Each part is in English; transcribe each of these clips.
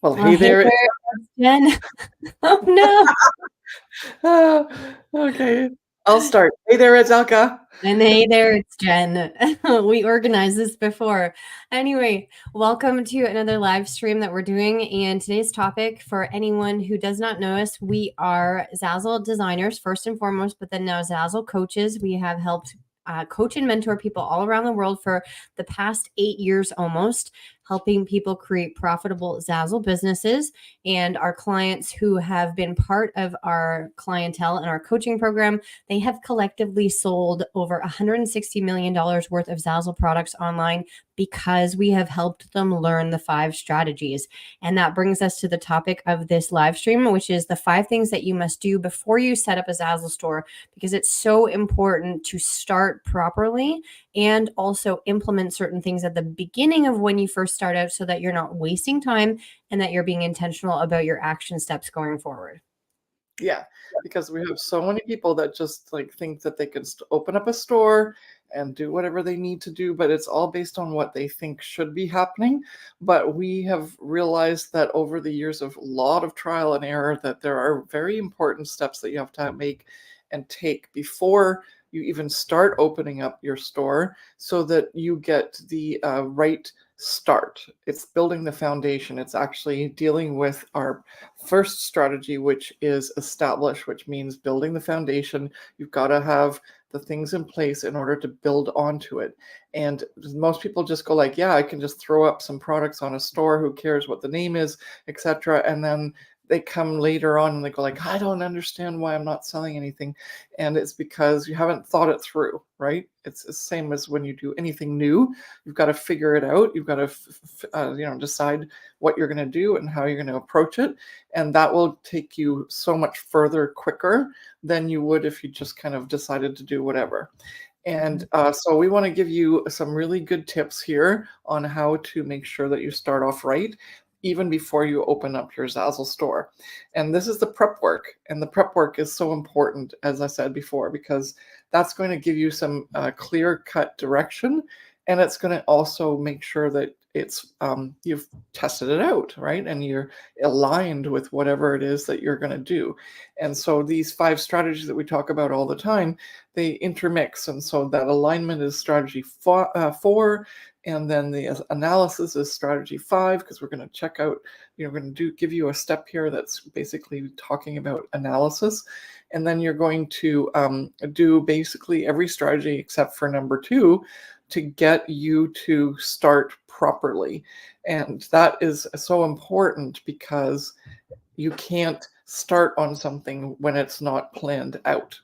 Well, Well, hey hey there. there, it's Jen. Oh no. Okay, I'll start. Hey there, it's Alka. And hey there, it's Jen. We organized this before. Anyway, welcome to another live stream that we're doing. And today's topic, for anyone who does not know us, we are Zazzle designers first and foremost, but then now Zazzle coaches. We have helped coach and mentor people all around the world for the past 8 years almost, helping people create profitable Zazzle businesses. And our clients who have been part of our clientele and our coaching program, they have collectively sold over $160 million worth of Zazzle products online because we have helped them learn the 5 strategies. And that brings us to the topic of this live stream, which is the 5 things that you must do before you set up a Zazzle store, because it's so important to start properly and also implement certain things at the beginning of when you first start out so that you're not wasting time and that you're being intentional about your action steps going forward. Yeah, because we have so many people that just like think that they can open up a store and do whatever they need to do, but it's all based on what they think should be happening. But we have realized that over the years of a lot of trial and error, that there are very important steps that you have to make and take before you even start opening up your store so that you get the right start. It's building the foundation. It's actually dealing with our first strategy, which is establish, which means building the foundation. You've got to have the things in place in order to build onto it. And most people just go like, yeah, I can just throw up some products on a store. Who cares what the name is, etc. And then they come later on and they go like, I don't understand why I'm not selling anything. And it's because you haven't thought it through, right? It's the same as when you do anything new. You've got to figure it out. You've got to decide what you're going to do and how you're going to approach it. And that will take you so much further quicker than you would if you just kind of decided to do whatever. And so we want to give you some really good tips here on how to make sure that you start off right, even before you open up your Zazzle store. And this is the prep work. And the prep work is so important, as I said before, because that's going to give you some clear-cut direction. And it's going to also make sure that it's you've tested it out, right? And you're aligned with whatever it is that you're going to do. And so these 5 strategies that we talk about all the time, they intermix. And so that alignment is strategy 4, and then the analysis is strategy 5, because we're going to check out, we're going to give you a step here that's basically talking about analysis. And then you're going to do basically every strategy except for number 2 to get you to start properly. And that is so important because you can't start on something when it's not planned out.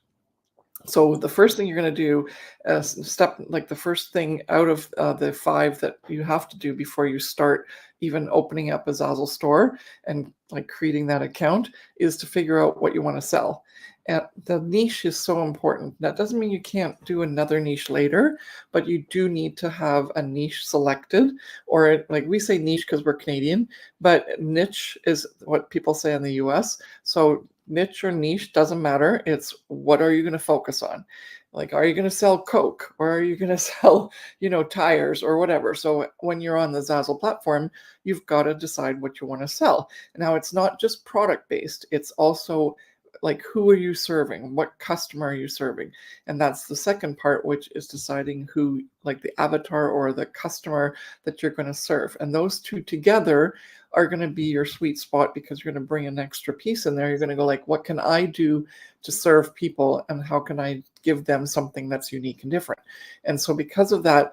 So the first thing you're going to do, the first thing out of the 5 that you have to do before you start even opening up a Zazzle store and like creating that account, is to figure out what you want to sell. And the niche is so important. That doesn't mean you can't do another niche later, but you do need to have a niche selected, or like we say niche because we're Canadian, but niche is what people say in the US. So niche or niche doesn't matter. It's what are you going to focus on? Like, are you going to sell Coke, or are you going to sell, tires or whatever? So when you're on the Zazzle platform, you've got to decide what you want to sell. Now, it's not just product based. It's also like, who are you serving? What customer are you serving? And that's the second part, which is deciding who, like the avatar or the customer that you're going to serve. And those two together are going to be your sweet spot, because you're going to bring an extra piece in there. You're going to go like, what can I do to serve people, and how can I give them something that's unique and different? And so because of that,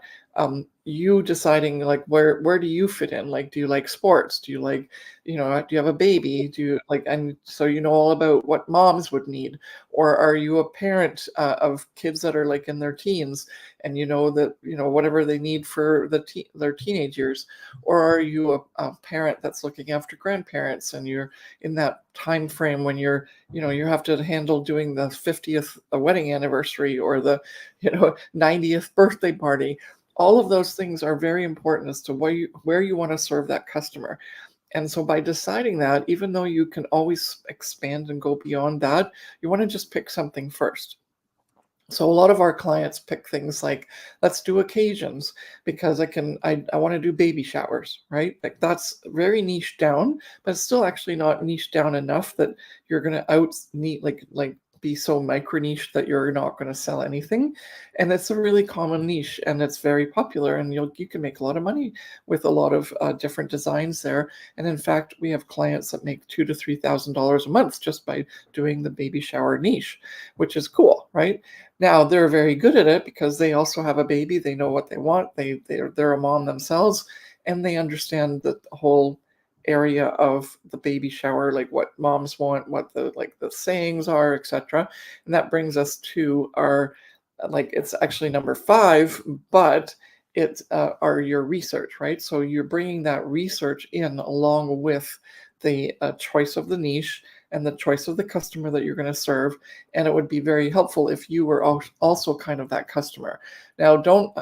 you deciding like where do you fit in? Like, do you like sports? Do you like, do you have a baby? Do you like, and so all about what moms would need? Or are you a parent of kids that are like in their teens, and that whatever they need for their teenage years? Or are you a parent that's looking after grandparents, and you're in that time frame when you have to handle doing the 50th wedding anniversary, or the 90th birthday party? All of those things are very important as to where you want to serve that customer. And so by deciding that, even though you can always expand and go beyond that, you want to just pick something first. So a lot of our clients pick things like, let's do occasions because I want to do baby showers, right? Like that's very niche down, but it's still actually not niche down enough that you're gonna out need like be so micro niche that you're not going to sell anything. And it's a really common niche and it's very popular, and you can make a lot of money with a lot of different designs there. And in fact, we have clients that make $2,000 to $3,000 a month just by doing the baby shower niche, which is cool, right? Now they're very good at it because they also have a baby. They know what they want. They're a mom themselves, and they understand the whole area of the baby shower, like what moms want, what the sayings are, etc. And that brings us to our it's actually number 5, but it's are your research, right? So you're bringing that research in along with the choice of the niche and the choice of the customer that you're going to serve. And it would be very helpful if you were also kind of that customer. Now, don't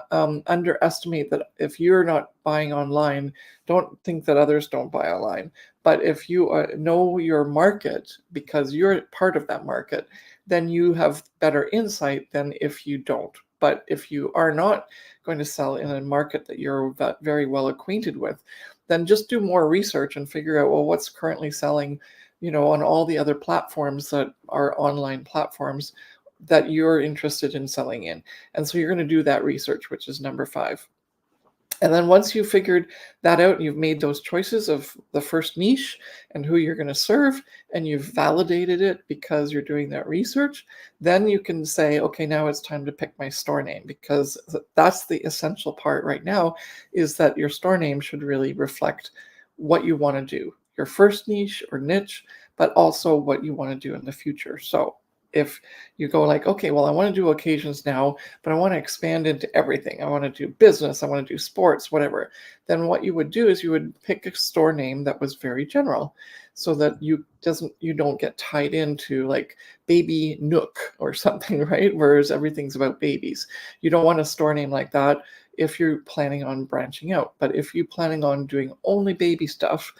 underestimate that if you're not buying online, don't think that others don't buy online. But if you know your market because you're part of that market, then you have better insight than if you don't. But if you are not going to sell in a market that you're very well acquainted with, then just do more research and figure out, well, what's currently selling, on all the other platforms that are online platforms that you're interested in selling in. And so you're going to do that research, which is number 5. And then once you've figured that out, you've made those choices of the first niche and who you're going to serve, and you've validated it because you're doing that research, then you can say, okay, now it's time to pick my store name, because that's the essential part right now, is that your store name should really reflect what you want to do, your first niche or niche, but also what you want to do in the future. So if you go like, okay, well, I want to do occasions now, but I want to expand into everything. I want to do business, I want to do sports, whatever. Then what you would do is you would pick a store name that was very general, so that you don't get tied into like Baby Nook or something, right? Whereas everything's about babies. You don't want a store name like that if you're planning on branching out. But if you're planning on doing only baby stuff,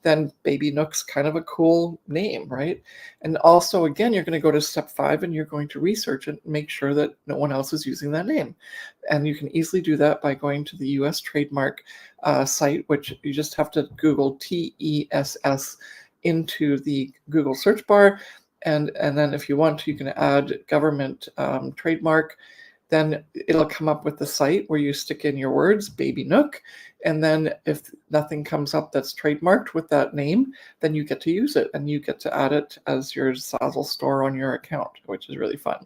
then Baby Nook's kind of a cool name, right? And also, again, you're going to go to step 5 and you're going to research it and make sure that no one else is using that name. And you can easily do that by going to the US trademark site, which you just have to Google TESS into the Google search bar. And then if you want to, you can add government trademark. Then it'll come up with the site where you stick in your words, Baby Nook. And then if nothing comes up that's trademarked with that name, then you get to use it and you get to add it as your Zazzle store on your account, which is really fun.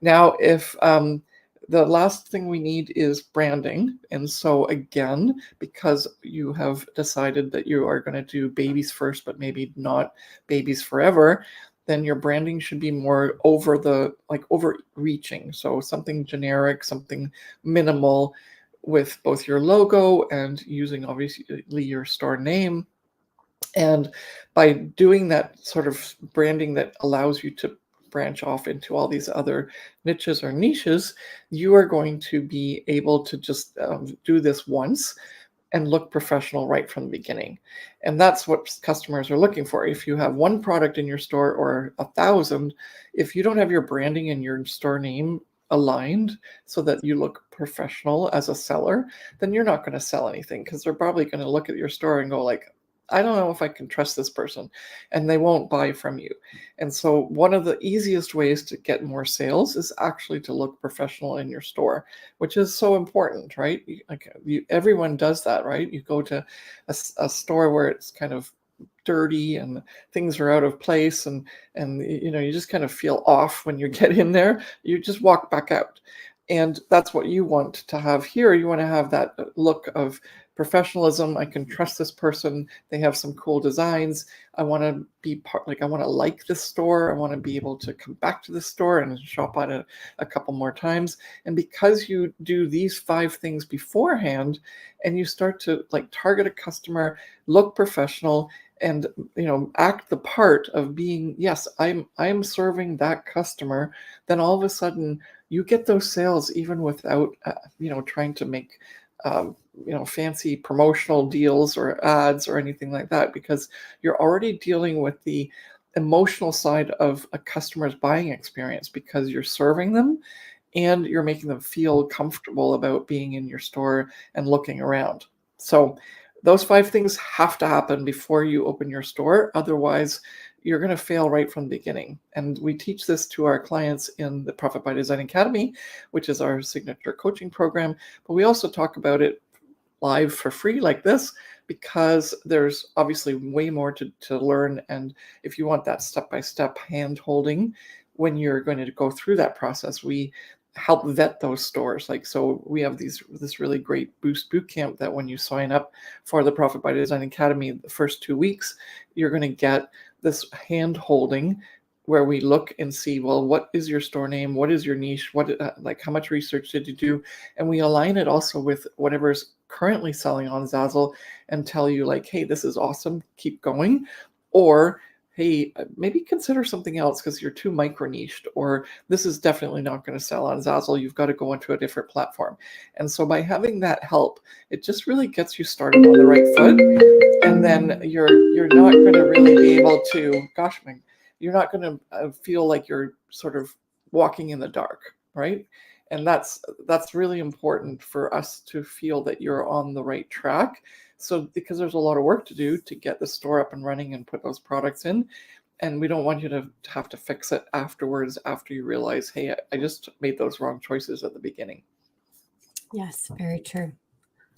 Now, if the last thing we need is branding. And so again, because you have decided that you are going to do babies first, but maybe not babies forever, then your branding should be more overreaching. So something generic, something minimal, with both your logo and using obviously your store name. And by doing that sort of branding that allows you to branch off into all these other niches or niches, you are going to be able to just do this once and look professional right from the beginning. And that's what customers are looking for. If you have one product in your store or 1,000, if you don't have your branding and your store name aligned so that you look professional as a seller, then you're not going to sell anything, because they're probably going to look at your store and go like, I don't know if I can trust this person, and they won't buy from you. And so one of the easiest ways to get more sales is actually to look professional in your store, which is so important, right? Everyone does that, right? You go to a store where it's kind of dirty and things are out of place, and you just kind of feel off when you get in there. You just walk back out. And that's what you want to have here. You want to have that look of professionalism. I can trust this person. They have some cool designs. I want to be I want to like this store. I want to be able to come back to the store and shop at it a couple more times. And because you do these 5 things beforehand, and you start to target a customer, look professional, and act the part of being, yes, I'm serving that customer, then all of a sudden you get those sales even without trying to make fancy promotional deals or ads or anything like that, because you're already dealing with the emotional side of a customer's buying experience, because you're serving them and you're making them feel comfortable about being in your store and looking around. So those 5 things have to happen before you open your store. Otherwise, you're going to fail right from the beginning. And we teach this to our clients in the Profit by Design Academy, which is our signature coaching program. But we also talk about it live for free like this, because there's obviously way more to learn. And if you want that step-by-step hand holding when you're going to go through that process, we help vet those stores. Like, so we have this really great Boost Bootcamp that when you sign up for the Profit by Design Academy, the first 2 weeks, you're going to get this hand holding where we look and see, well, what is your store name? What is your niche? What, like, how much research did you do? And we align it also with whatever's currently selling on Zazzle and tell you, like, hey, this is awesome, keep going. Or, hey, maybe consider something else because you're too micro niched, or this is definitely not going to sell on Zazzle. You've got to go into a different platform. And so by having that help, it just really gets you started on the right foot. And then you're not going to really be able to, you're not going to feel like you're sort of walking in the dark, right? And that's really important for us to feel that you're on the right track. So because there's a lot of work to do to get the store up and running and put those products in, and we don't want you to have to fix it afterwards after you realize, hey, I just made those wrong choices at the beginning. Yes, very true.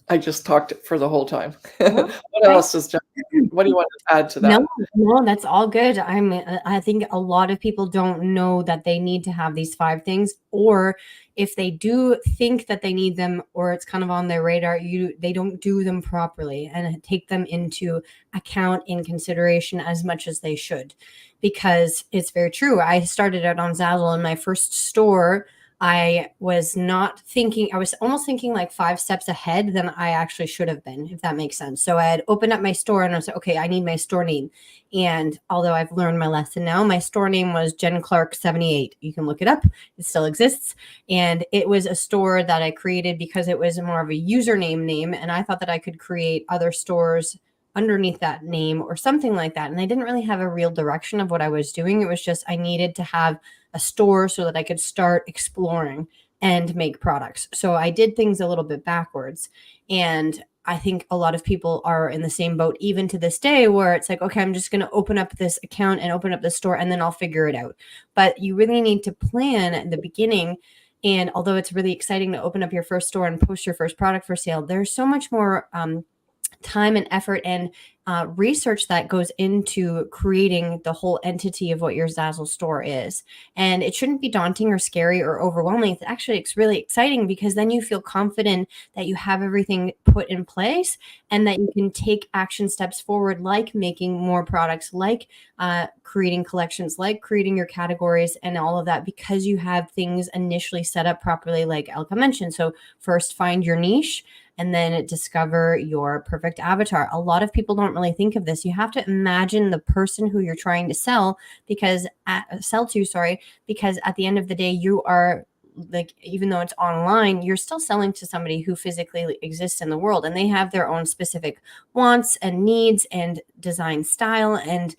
I just talked for the whole time. What else is Jen? What do you want to add to that? No, that's all good. I think a lot of people don't know that they need to have these 5 things, or if they do think that they need them, or it's kind of on their radar, they don't do them properly and take them into account in consideration as much as they should, because it's very true. I started out on Zazzle in my first store. I was not thinking, I was almost thinking like 5 steps ahead than I actually should have been, if that makes sense. So I had opened up my store and I was like, okay, I need my store name. And although I've learned my lesson now, my store name was Jen Clark 78. You can look it up. It still exists. And it was a store that I created because it was more of a username name. And I thought that I could create other stores underneath that name or something like that. And I didn't really have a real direction of what I was doing. It was just, I needed to have a store so that I could start exploring and make products. So I did things a little bit backwards. And I think a lot of people are in the same boat, even to this day, where it's like, okay, I'm just going to open up this account and open up the store and then I'll figure it out. But you really need to plan at the beginning. And although it's really exciting to open up your first store and post your first product for sale, there's so much more time and effort and research that goes into creating the whole entity of what your Zazzle store is. And it shouldn't be daunting or scary or overwhelming. It's really exciting, because then you feel confident that you have everything put in place and that you can take action steps forward, like making more products, like creating collections, like creating your categories and all of that, because you have things initially set up properly, like Elka mentioned. So first, find your niche, and then discover your perfect avatar. A lot of people don't really think of this. You have to imagine the person who you're trying to sell because at the end of the day, you are, like, even though it's online, you're still selling to somebody who physically exists in the world, and they have their own specific wants and needs and design style and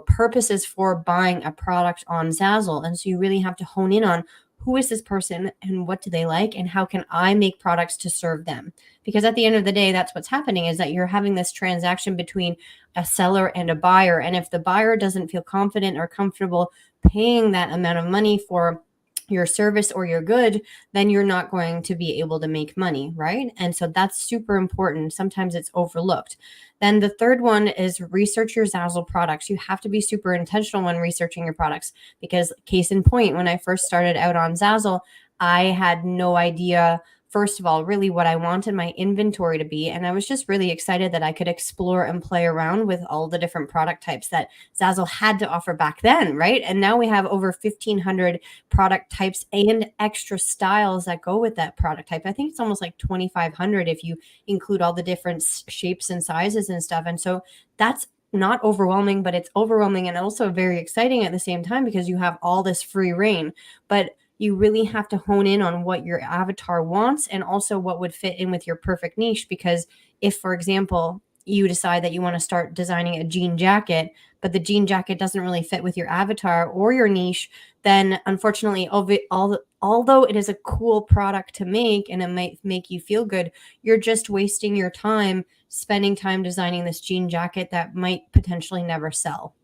purposes for buying a product on Zazzle. And so you really have to hone in on, who is this person and what do they like, and how can I make products to serve them? Because at the end of the day, that's what's happening, is that you're having this transaction between a seller and a buyer. And if the buyer doesn't feel confident or comfortable paying that amount of money for your service or your good, then you're not going to be able to make money, right? And so that's super important. Sometimes it's overlooked. Then the third one is research your Zazzle products. You have to be super intentional when researching your products, because case in point, when I first started out on Zazzle, I had no idea, first of all, really what I wanted my inventory to be. And I was just really excited that I could explore and play around with all the different product types that Zazzle had to offer back then, right? And now we have over 1,500 product types and extra styles that go with that product type. I think it's almost like 2,500 if you include all the different shapes and sizes and stuff. And so that's not overwhelming, but it's overwhelming and also very exciting at the same time, because you have all this free reign. But you really have to hone in on what your avatar wants and also what would fit in with your perfect niche. Because if, for example, you decide that you want to start designing a jean jacket, but the jean jacket doesn't really fit with your avatar or your niche, then unfortunately, although it is a cool product to make and it might make you feel good, you're just wasting your time spending time designing this jean jacket that might potentially never sell.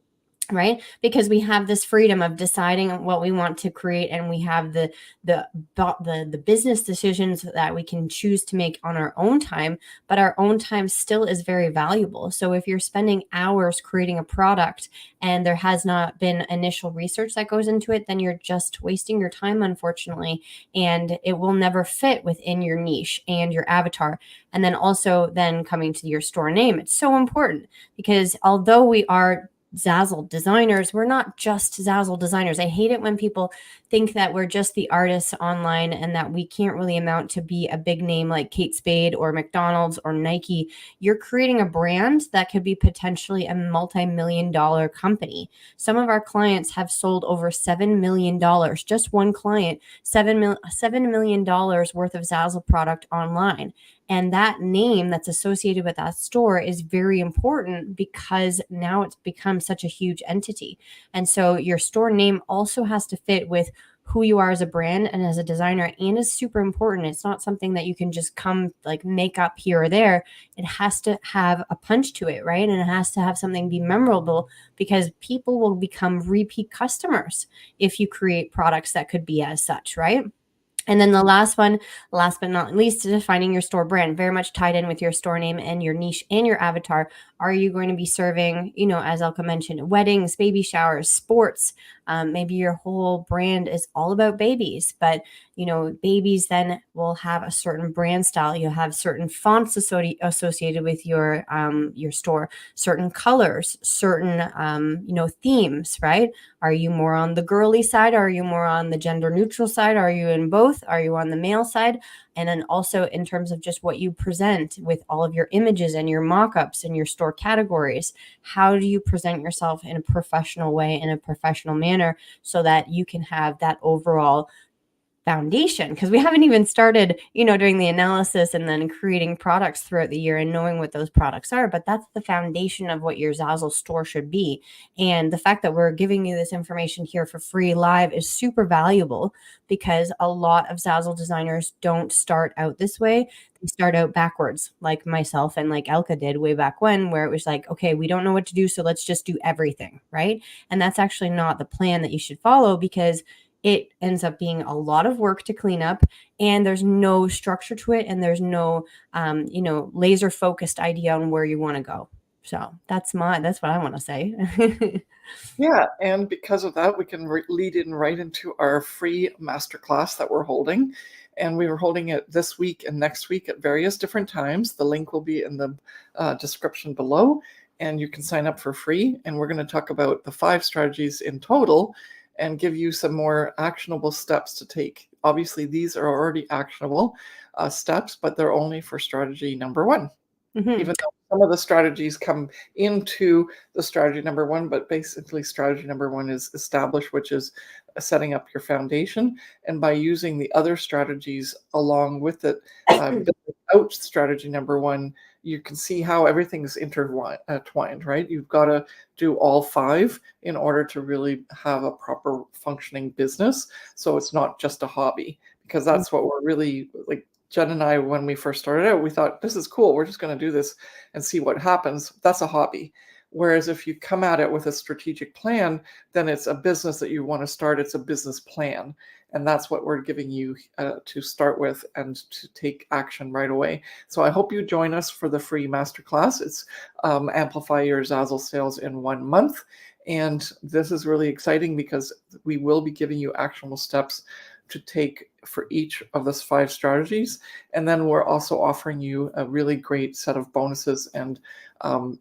Right, because we have this freedom of deciding what we want to create, and we have the business decisions that we can choose to make on our own time, but our own time still is very valuable. So if you're spending hours creating a product and there has not been initial research that goes into it, then you're just wasting your time, unfortunately, and it will never fit within your niche and your avatar. And then also then coming to your store name, it's so important, because although we are Zazzle designers, we're not just Zazzle designers. I hate it when people think that we're just the artists online and that we can't really amount to be a big name like Kate Spade or McDonald's or Nike. You're creating a brand that could be potentially a multi-million-dollar company. Some of our clients have sold over $7 million. Just one client, $7 million worth of Zazzle product online. And that name that's associated with that store is very important because now it's become such a huge entity. And so your store name also has to fit with who you are as a brand and as a designer, and is super important. It's not something that you can just come like make up here or there. It has to have a punch to it, right? And it has to have something be memorable, because people will become repeat customers if you create products that could be as such, right? And then the last one, last but not least, is defining your store brand, very much tied in with your store name and your niche and your avatar. Are you going to be serving, as Elka mentioned, weddings, baby showers, sports? Maybe your whole brand is all about babies, but babies then will have a certain brand style. You'll have certain fonts associated with your store, certain colors, certain themes, right? Are you more on the girly side? Are you more on the gender neutral side? Are you in both? Are you on the male side? And then also in terms of just what you present with all of your images and your mock-ups and your store categories, how do you present yourself in a professional way, in a professional manner, so that you can have that overall foundation? Because we haven't even started, doing the analysis and then creating products throughout the year and knowing what those products are. But that's the foundation of what your Zazzle store should be. And the fact that we're giving you this information here for free live is super valuable, because a lot of Zazzle designers don't start out this way. They start out backwards, like myself and like Elka did way back when, where it was like, okay, we don't know what to do, so let's just do everything, right? And that's actually not the plan that you should follow, because it ends up being a lot of work to clean up, and there's no structure to it, and there's no, laser focused idea on where you want to go. So that's what I want to say. Yeah, and because of that, we can lead in right into our free masterclass that we're holding. And we were holding it this week and next week at various different times. The link will be in the description below, and you can sign up for free. And we're going to talk about the 5 strategies in total and give you some more actionable steps to take. Obviously, these are already actionable steps, but they're only for strategy number 1. Mm-hmm. Even though some of the strategies come into the strategy number 1, but basically strategy number 1 is establish, which is setting up your foundation. And by using the other strategies along with it, building out strategy number 1, you can see how everything's intertwined, right? You've got to do all 5 in order to really have a proper functioning business. So it's not just a hobby, because that's what we're really like. Jen and I, when we first started out, we thought, this is cool. We're just going to do this and see what happens. That's a hobby. Whereas if you come at it with a strategic plan, then it's a business that you want to start. It's a business plan. And that's what we're giving you to start with and to take action right away. So I hope you join us for the free masterclass. It's Amplify Your Zazzle Sales in 1 month. And this is really exciting because we will be giving you actionable steps to take for each of those 5 strategies. And then we're also offering you a really great set of bonuses and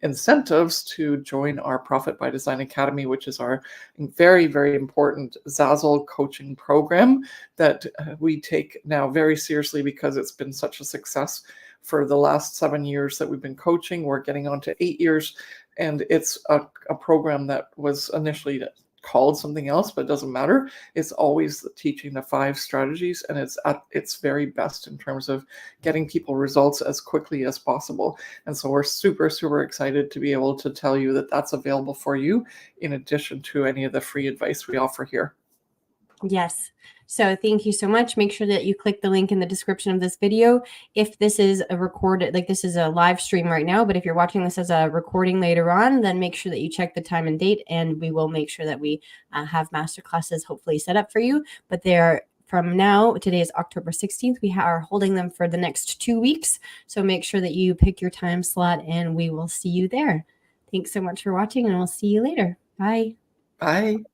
incentives to join our Profit by Design Academy, which is our very, very important Zazzle coaching program that we take now very seriously, because it's been such a success for the last 7 years that we've been coaching. We're getting on to 8 years, and it's a program that was initially called something else, but it doesn't matter. It's always teaching the 5 strategies, and it's at its very best in terms of getting people results as quickly as possible. And so we're super, super excited to be able to tell you that that's available for you in addition to any of the free advice we offer here. Yes. So thank you so much. Make sure that you click the link in the description of this video. If this is a recorded, like this is a live stream right now, but if you're watching this as a recording later on, then make sure that you check the time and date, and we will make sure that we have masterclasses hopefully set up for you. But they're from now, today is October 16th. We are holding them for the next 2 weeks. So make sure that you pick your time slot, and we will see you there. Thanks so much for watching, and we'll see you later. Bye. Bye.